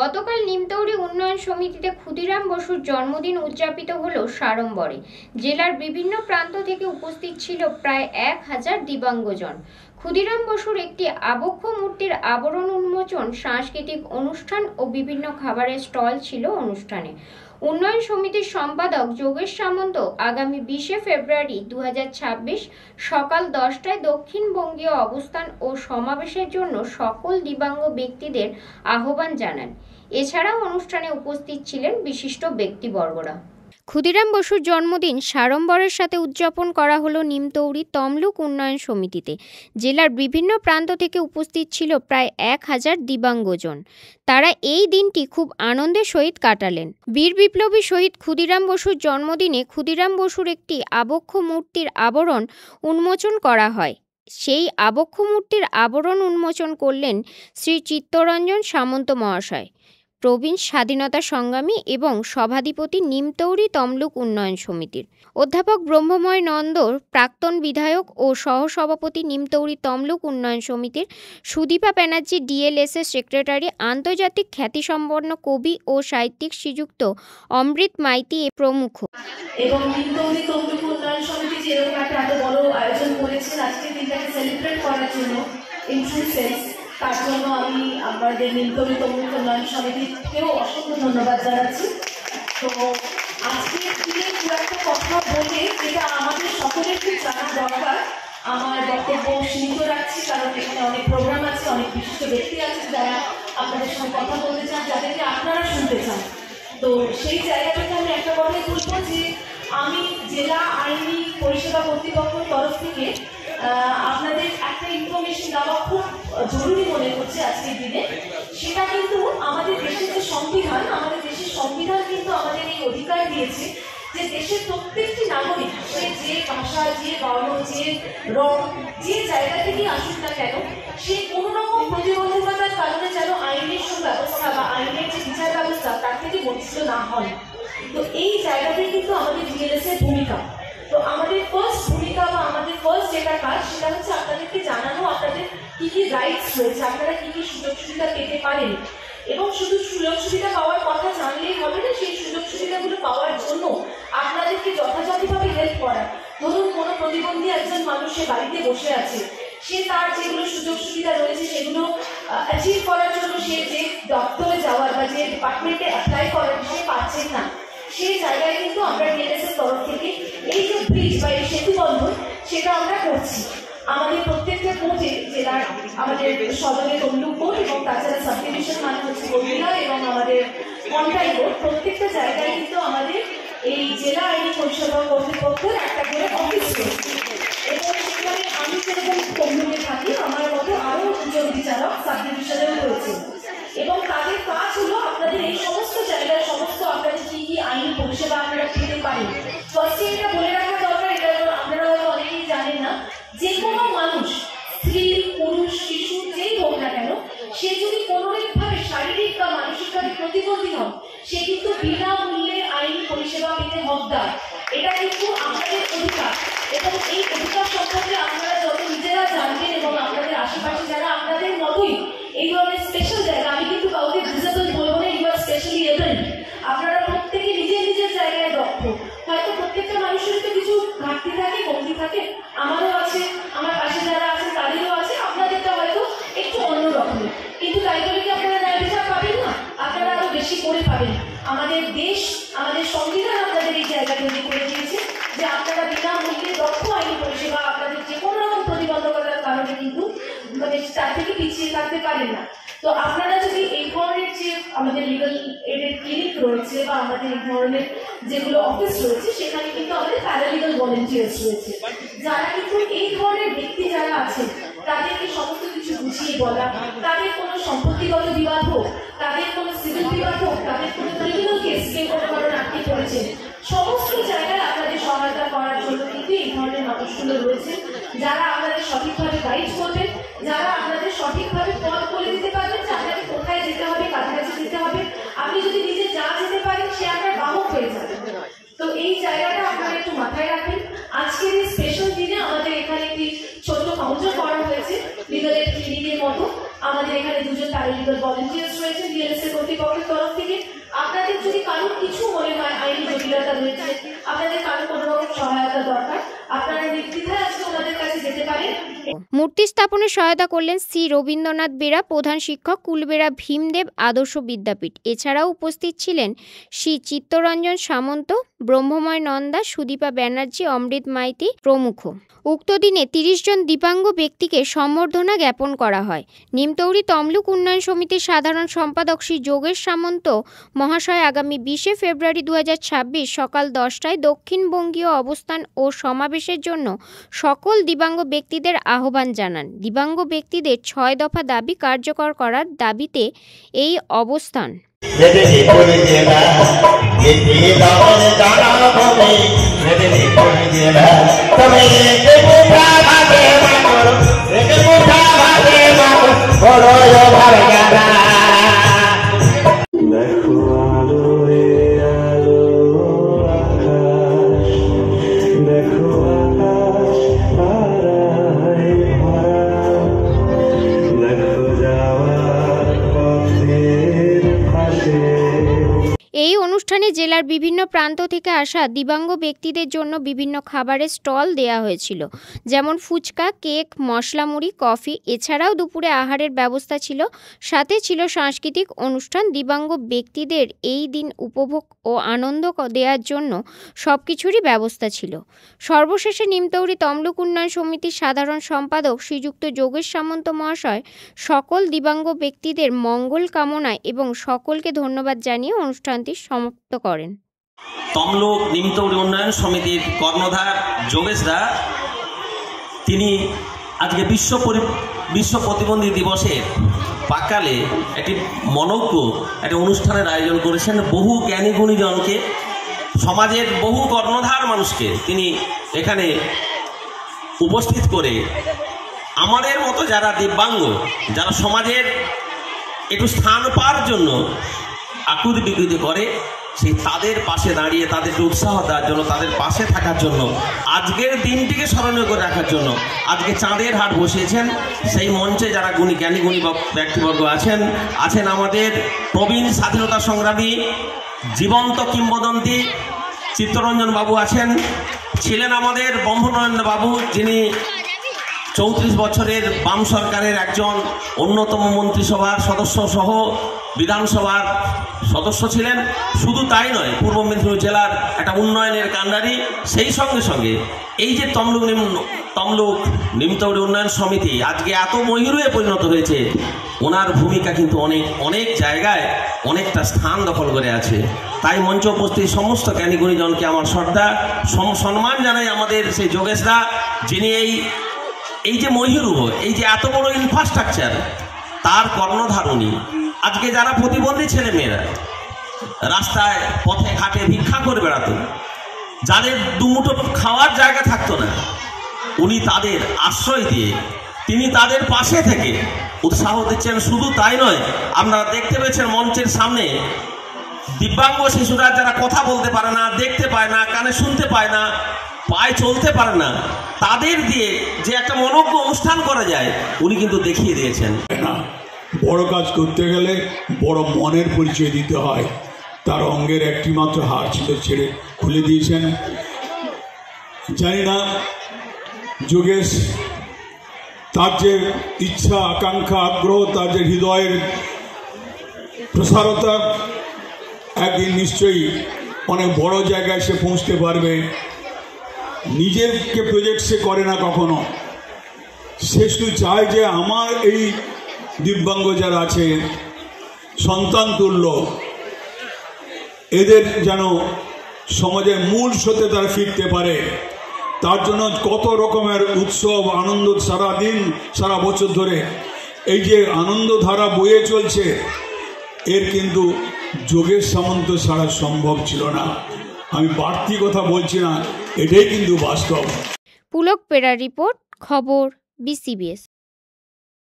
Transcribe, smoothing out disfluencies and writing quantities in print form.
গতকাল নিমতৌড়ি উন্নয়ন সমিতিতে ক্ষুদিরাম বসুর জন্মদিন উদযাপিত হলো সাড়ম্বরে। জেলার বিভিন্ন প্রান্ত থেকে উপস্থিত ছিল প্রায় 1000 দিব্যাঙ্গজন। ক্ষুদিরাম বসুর একটি আবক্ষ মূর্তির আবরণ উন্মোচন, সাংস্কৃতিক অনুষ্ঠান ও বিভিন্ন খাবারের স্টল ছিল অনুষ্ঠানে। উন্নয়ন সমিতির সম্পাদক যোগেশ সামন্ত আগামী 20শে ফেব্রুয়ারি 2026 সকাল 10টায় দক্ষিণবঙ্গীয় অবস্থান ও সমাবেশের জন্য সকল দিব্যাঙ্গ ব্যক্তিদের আহ্বান জানান। এছাড়াও অনুষ্ঠানে উপস্থিত ছিলেন বিশিষ্ট ব্যক্তিবর্গরা। ক্ষুদিরাম বসুর জন্মদিন সাড়ম্বরের সাথে উদযাপন করা হলো নিমতৌড়ি তমলুক উন্নয়ন সমিতিতে। জেলার বিভিন্ন প্রান্ত থেকে উপস্থিত ছিল প্রায় 1000 দিব্যাঙ্গজন। তারা এই দিনটি খুব আনন্দের সহিত কাটালেন। বীর বিপ্লবী শহীদ ক্ষুদিরাম বসুর জন্মদিনে ক্ষুদিরাম বসুর একটি আবক্ষ মূর্তির আবরণ উন্মোচন করা হয়। সেই আবক্ষ মূর্তির আবরণ উন্মোচন করলেন শ্রী চিত্তরঞ্জন সামন্ত মহাশয়, প্রবীণ স্বাধীনতা সংগ্রামী এবং সভাধিপতি নিমতৌড়ি তমলুক উন্নয়ন সমিতির। অধ্যাপক ব্রহ্মময় নন্দর প্রাক্তন বিধায়ক ও সহসভাপতি নিমতৌড়ি তমলুক উন্নয়ন সমিতির, সুদীপা ব্যানার্জি ডিএলএসএস সেক্রেটারি, আন্তর্জাতিক খ্যাতিসম্পন্ন কবি ও সাহিত্যিক শ্রীযুক্ত অমৃত মাইতি প্রমুখ। এবং নিমতৌড়ি তমলুক উন্নয়ন সমিতি যেরকম একটা এত বড় আয়োজন করেছেন আজকে দিনটাকে সেলিব্রেট করার জন্য ইন ট্রু সেন্স, তার জন্য আমি আমাদের নিমতৌড়ি তমলুক উন্নয়ন সমিতিকেও অসংখ্য ধন্যবাদ জানাচ্ছি। তো আজকে দিনে দু একটা কথা বলে যেটা আমাদের সকলের খুব জানা দরকার, আমার বক্তব্য সীমিত রাখছি কারণ এখানে অনেক প্রোগ্রাম আছে, অনেক বিশিষ্ট ব্যক্তি আছে যারা আপনাদের সঙ্গে কথা বলতে চান, যাদেরকে আপনারা শুনতে চান। তো সেই জায়গা থেকে আমি একটা কথাই বলবো যে আমি জেলা আইনি পরিষেবা কর্তৃপক্ষের তরফ থেকে আপনাদের একটা ইনফরমেশন দেওয়া খুব জরুরি মনে করছে আজকের দিনে। সেটা কিন্তু আমাদের দেশের যে সংবিধান, আমাদের দেশের সংবিধান কিন্তু আমাদের এই অধিকার দিয়েছে যে দেশের প্রত্যেকটি নাগরিক, সে যে ভাষা, যে বর্ণ, যে রং, যে জায়গা থেকে আসুক না কেন, সে কোনো রকম প্রতিবন্ধকতার কারণে যেন আইনের সুব্যবস্থা বা আইনের যে বিচার ব্যবস্থা তার থেকে বঞ্চিত না হয়। তো এই জায়গাতে কিন্তু আমাদের ডিএলএস এর ভূমিকা। তো আমাদের ফার্স্ট ভূমিকা বা আমাদের ফার্স্ট যেটা কাজ সেটা হচ্ছে আপনাদেরকে জানানো আপনাদের কি কি রাইটস রয়েছে, আপনারা কি কি সুযোগ সুবিধা পেতে পারেন। এবং শুধু সুযোগ সুবিধা পাওয়ার কথা জানলেই হবে না, সেই সুযোগ সুবিধাগুলো পাওয়ার জন্য আপনাদেরকে যথাযথভাবে হেল্প করা। ধরুন কোনো প্রতিবন্ধী একজন মানুষের বাড়িতে বসে আছে, সে তার যেগুলো সুযোগ সুবিধা রয়েছে সেগুলো অ্যাচিভ করার জন্য সে যে দপ্তরে যাওয়ার বা যে ডিপার্টমেন্টে অ্যাপ্লাই করার সে পাচ্ছেন না, সেই জায়গায় কিন্তু আমরা ডিএলএস এর তরফ থেকে এই যে ব্রিজ বা এই সেতু বন্ধন সেটা আমরা করছি। আমাদের প্রত্যেকটা কোর্টে জেলার আমাদের সদরে তমলুক কোর্ট এবং তাছাড়া সাব ডিভিশন মানে হচ্ছে বগুড়া এবং আমাদের কন্টাই কোর্ট, প্রত্যেকটা জায়গায় কিন্তু আমাদের এই জেলা আইনি পরিষেবা কর্তৃপক্ষের একটা করে অফিস রয়েছে। এবং সেখানে আমি যেরকম তমলুকে থাকি, আমার মতো আরও দুজন বিচারক সাব ডিভিশনেও রয়েছে এবং তাদের কাজ হলো আপনাদের এই সমস্ত জায়গায় সমস্ত আপনাদের কি কি আইনি পরিষেবা আপনারা পেতে পারেন। ফার্স্টে এটা বলে রাখা দরকার, এটা আপনারা হয়তো অনেকেই জানেন না, যে কোনো মানুষ, স্ত্রী, পুরুষ, শিশু যেই হোক না কেন, সে যদি কোনোভাবে শারীরিক বা মানসিকভাবে প্রতিবন্ধী হন, সে কিন্তু বিনামূল্যে আইনি পরিষেবা পেতে হকদার। এটা কিন্তু আমাদের অধিকার এবং এই অধিকার সম্পর্কে আপনারা যত নিজেরা জানবেন এবং আপনাদের আশেপাশে যারা আপনাদের মতোই এই ধরনের স্পেশাল জায়গা, আমি কিন্তু কাউকে ডিসেবল বলবো না, ইউ আর স্পেশালি এবেলড, আপনারা প্রত্যেকে নিজের নিজের জায়গায় দক্ষ। হয়তো প্রত্যেকটা মানুষের তো কিছু ঘাটতি থাকে, কমতি থাকে, আমারও আছে, আমার পাশে যারা আছে তাদেরও আছে, আপনাদেরটা হয়তো একটু অন্যরকম, কিন্তু তাই বলে কি আপনারা ন্যায় বিচার পাবেন না? আপনারা আরো বেশি করে পাবেন। আমাদের দেশ, আমাদের সংবিধান আপনাদের এই জায়গা তৈরি করে দিয়েছে যে আপনারা বিনামূল্যে দক্ষ আইনি পরিষেবা আপনাদের যে কোনো রকম প্রতিবন্ধকতার কারণে কিন্তু মানে তার থেকে পিছিয়ে থাকতে পারেন না। তো আপনারা যদি এই ধরনের যে আমাদের লিগাল এডের ক্লিনিক রয়েছে বা আমাদের এই ধরনের যেগুলো অফিস রয়েছে, সেখানে কিন্তু আমাদের প্যারালিগাল ভলেন্টিয়ার্স রয়েছে, যারা কিন্তু এই ধরনের ব্যক্তি যারা আছেন তাদেরকে সমস্ত কিছু বুঝিয়ে বলা, তাদের কোনো সম্পত্তিগত বিবাদ হোক, তাদের কোনো সিভিল বিবাদ হোক, তাদের কোনো ক্রিমিনাল কেস কে কোনো কারণে আটকে পড়েছে, সমস্ত জায়গায় আপনাদের সহায়তা করার জন্য কিন্তু এই ধরনের মানুষগুলো রয়েছে, যারা আপনাদের সঠিকভাবে গাইড করবেন, যারা আপনাদের সঠিকভাবে পথ বলে দিতে পারবেন যে আপনাকে কোথায় যেতে হবে, কার কাছে যেতে হবে। আপনি যদি নিজে যা যেতে পারেন সে আপনার বাহক হয়ে যাবে। তো এই জায়গাটা আপনারা একটু মাথায় রাখবেন। আজকের এই স্পেশাল দিনে আমাদের এখানে একটি ছোট্ট কাউন্টার করা হয়েছে লিগাল এড ক্লিনিকের মতো। আমাদের এখানে দুজন প্যারালিগাল ভলেন্টিয়ার্স রয়েছে ডিএলএস এর কর্তৃপক্ষের তরফ থেকে আপনাদের যদি কারোর কিছু মনে হয় আইনি জটিলতা রয়েছে, আপনাদের কারোর কোনো রকম সহায়তা দরকার, আপনারা নির্দ্বিধায় আজকে ওনাদের কাছে যেতে পারেন। মূর্তি স্থাপনে সহায়তা করলেন শ্রী রবীন্দ্রনাথ বেরা, প্রধান শিক্ষক, কুলবেড়া ভীমদেব আদর্শ বিদ্যাপীঠ। এছাড়াও উপস্থিত ছিলেন শ্রী চিত্তরঞ্জন সামন্ত, ব্রহ্মময় নন্দা, সুদীপা ব্যানার্জি, অমৃত মাইতি প্রমুখ। উক্ত দিনে 30 জন দিব্যাঙ্গ ব্যক্তিকে সম্বর্ধনা জ্ঞাপন করা হয়। নিমতৌড়ি তমলুক উন্নয়ন সমিতির সাধারণ সম্পাদক শ্রী যোগেশ সামন্ত মহাশয় আগামী 20 ফেব্রুয়ারি 2026 সকাল 10টায় দক্ষিণবঙ্গীয় অবস্থান ও সমাবেশের জন্য সকল দিব্যাঙ্গ ব্যক্তিদের আহ্বান জানান। দিব্যাঙ্গ ব্যক্তিদের 6 দফা দাবি কার্যকর করার দাবিতে এই অবস্থান। এই অনুষ্ঠানে জেলার বিভিন্ন প্রান্ত থেকে আসা দিব্যাঙ্গ ব্যক্তিদের জন্য বিভিন্ন খাবারের স্টল দেয়া হয়েছিল, যেমন ফুচকা, কেক, মশলা মুড়ি, কফি। এছাড়াও দুপুরে আহারের ব্যবস্থা ছিল, সাথে ছিল সাংস্কৃতিক অনুষ্ঠান। দিব্যাঙ্গ ব্যক্তিদের এই দিন উপভোগ ও আনন্দ দেওয়ার জন্য সবকিছুরই ব্যবস্থা ছিল। সর্বশেষে নিমতৌড়ি তমলুক উন্নয়ন সমিতির সাধারণ সম্পাদক শ্রীযুক্ত যোগেশ সামন্ত মহাশয় সকল দিব্যাঙ্গ ব্যক্তিদের মঙ্গল কামনায় এবং সকলকে ধন্যবাদ জানিয়ে অনুষ্ঠানটি সমাপ্ত করেন। তমলুক নিমতৌড়ি উন্নয়ন সমিতির কর্ণধার যোগেশ দা, তিনি আজকে বিশ্ব প্রতিবন্ধী দিবসের প্রাক্কালে একটি মনজ্ঞ একটি অনুষ্ঠানের আয়োজন করেছেন। বহু জ্ঞানী গুণীজনকে, সমাজের বহু কর্ণধার মানুষকে তিনি এখানে উপস্থিত করে আমাদের মতো যারা দিব্যাঙ্গ, যারা সমাজের একটু স্থান পাওয়ার জন্য আকুতি বিকৃতি করে, সেই তাদের পাশে দাঁড়িয়ে তাদেরকে উৎসাহ দেওয়ার জন্য, তাদের পাশে থাকার জন্য, আজকের দিনটিকে স্মরণীয় করে রাখার জন্য আজকে চাঁদের হাট বসিয়েছেন। সেই মঞ্চে যারা জ্ঞানী গুণী ব্যক্তিবর্গ আছেন আমাদের প্রবীণ স্বাধীনতা সংগ্রামী জীবন্ত কিংবদন্তি চিত্তরঞ্জন বাবু আছেন, ছিলেন আমাদের ব্রহ্মনরেন্দ্র বাবু, যিনি 34 বছরের বাম সরকারের একজন অন্যতম মন্ত্রিসভার সদস্য সহ বিধানসভার সদস্য ছিলেন। শুধু তাই নয়, পূর্ব মেদিনীপুর জেলার একটা উন্নয়নের কাণ্ডারি। সেই সঙ্গে সঙ্গে এই যে তমলুক নিমতৌড়ি উন্নয়ন সমিতি আজকে এত ময়ূরে পরিণত হয়েছে, ওনার ভূমিকা কিন্তু অনেক জায়গায় অনেকটা স্থান দখল করে আছে। তাই মঞ্চে উপস্থিত সমস্ত জ্ঞানী গুণীজনকে আমার শ্রদ্ধা সম্মান জানাই। আমাদের সেই যোগেশ দা, যিনি এই যে ময়ূরূহ, এই যে এত বড় ইনফ্রাস্ট্রাকচার, তার কর্ণধারণী। আজকে যারা প্রতিবন্ধী ছেলেমেয়েরা রাস্তায় পথে ঘাটে ভিক্ষা করে বেড়াতো, যাদের দুমুঠো খাওয়ার জায়গা থাকতো না, উনি তাদের আশ্রয় দিয়ে তিনি তাদের পাশে থেকে উৎসাহ দিচ্ছেন। শুধু তাই নয়, আপনারা দেখতে পেয়েছেন মঞ্চের সামনে দিব্যাঙ্গ শিশুরা যারা কথা বলতে পারে না, দেখতে পায় না, কানে শুনতে পায় না, পায়ে চলতে পারে না, তাদের দিয়ে যে একটা মনজ্ঞ অনুষ্ঠান করা যায় উনি কিন্তু দেখিয়ে দিয়েছেন। বড় কাজ করতে গেলে বড় মনের পরিচয় দিতে হয়। তার অঙ্গের একটি মাত্র হাড় ছিল, ছেড়ে খুলে দিয়েছেন। জানি না যোগেশ, তার যে ইচ্ছা, আকাঙ্ক্ষা, আগ্রহ, তার যে হৃদয়ের প্রসারতা, একদিন নিশ্চয়ই অনেক বড় জায়গায় সে পৌঁছতে পারবে। নিজেকে প্রজেক্ট সে করে না কখনো, সে শুধু চায় যে আমার এই দিব্যাঙ্গ যারা আছে সন্তান তুল্য, এদের যেন সমাজের মূল স্রোতে তারা ফিরতে পারে। তার জন্য কত রকমের উৎসব আনন্দ সারা দিন সারা বছর ধরে এই যে আনন্দধারা বয়ে চলছে, এর কিন্তু যোগেশ সামন্ত ছাড়া সম্ভব ছিল না। আমি বাড়তি কথা বলছি না, এটাই কিন্তু বাস্তব। পুলক পেরার রিপোর্ট, খবর BCBS।